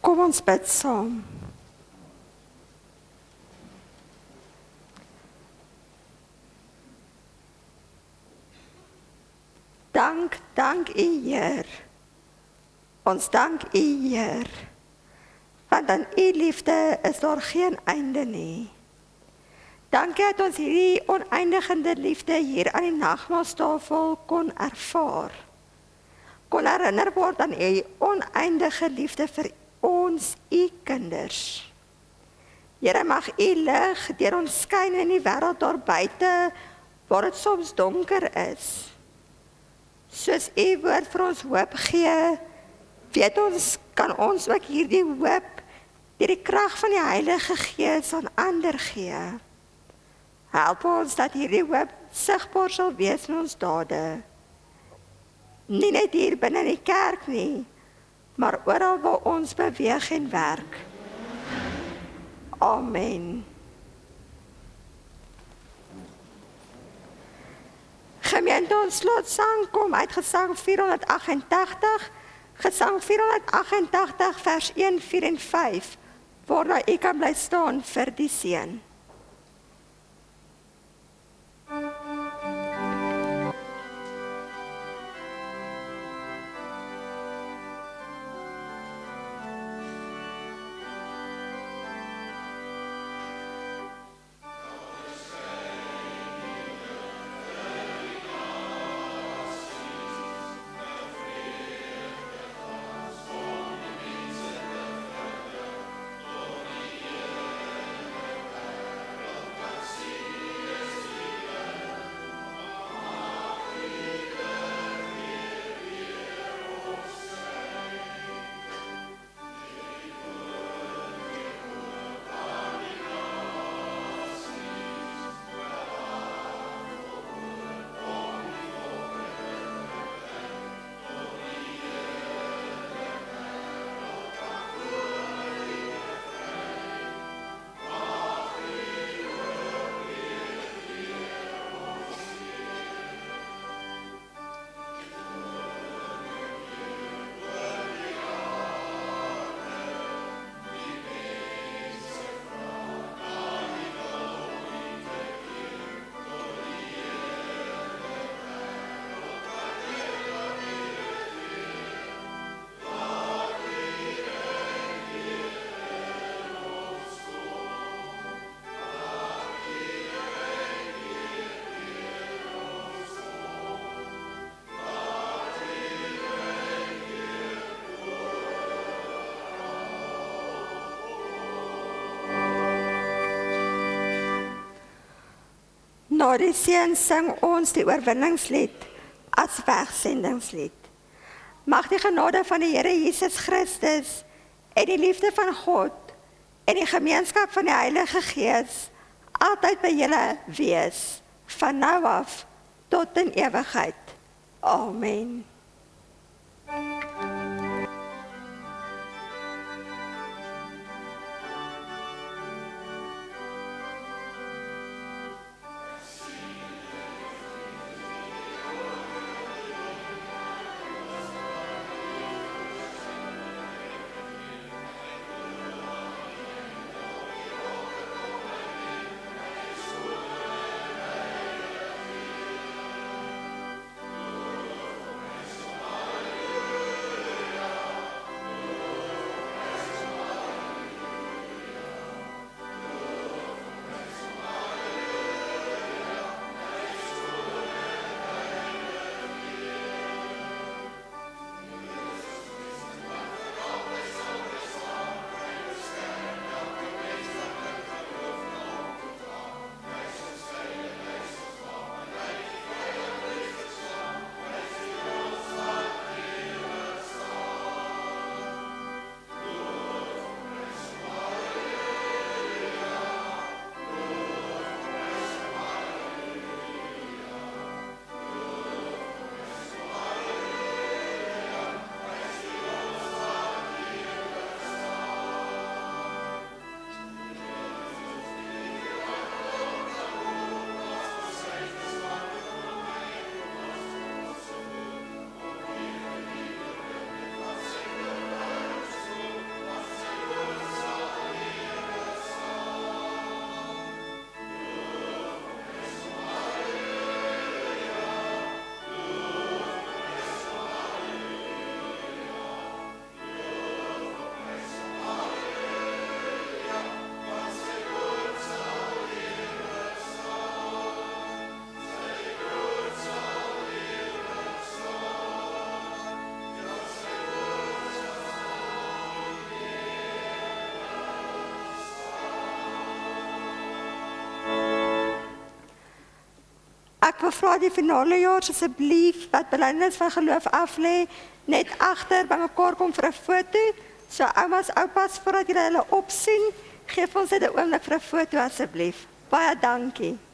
Kom ons bid saam. Dank U, Heer. Ons dank U, Heer. Want aan U liefde is daar geen einde nie. Dankie dat ons hierdie oneindigende liefde hier aan die nagmaalstafel kon ervaar. Kon herinner word aan U oneindige liefde vir ons, U kinders. Here, mag U lig deur ons skyn in die wêreld daar buite, waar dit soms donker is. Soos U woord vir ons hoop gee, weet ons, kan ons ook hierdie hoop deur die krag van die Heilige Gees aan ander gee. Help ons dat hierdie hoop sigbaar sal wees in ons dade. Nie net hier binne in die kerk nie, maar oral waar ons beweeg en werk. Amen. Gemeente, ons slotsang kom uit Gesang 488, Gesang 488 vers 1, 4 en 5, waarna u kan bly staan vir die seën. Na die seën sing ons die oorwinningslied as wegsendingslied. Mag die genade van die Here Jesus Christus en die liefde van God en die gemeenskap van die Heilige Gees altyd by julle wees, van nou af tot in ewigheid. Amen. Ek bevra die finale jaar asseblief wat belydenis van geloof aflê, net agter bymekaar kom vir 'n foto. So oumas, oupas, voordat julle hulle opsien, geef ons dit 'n oomblik vir 'n foto asseblief. Baie dankie.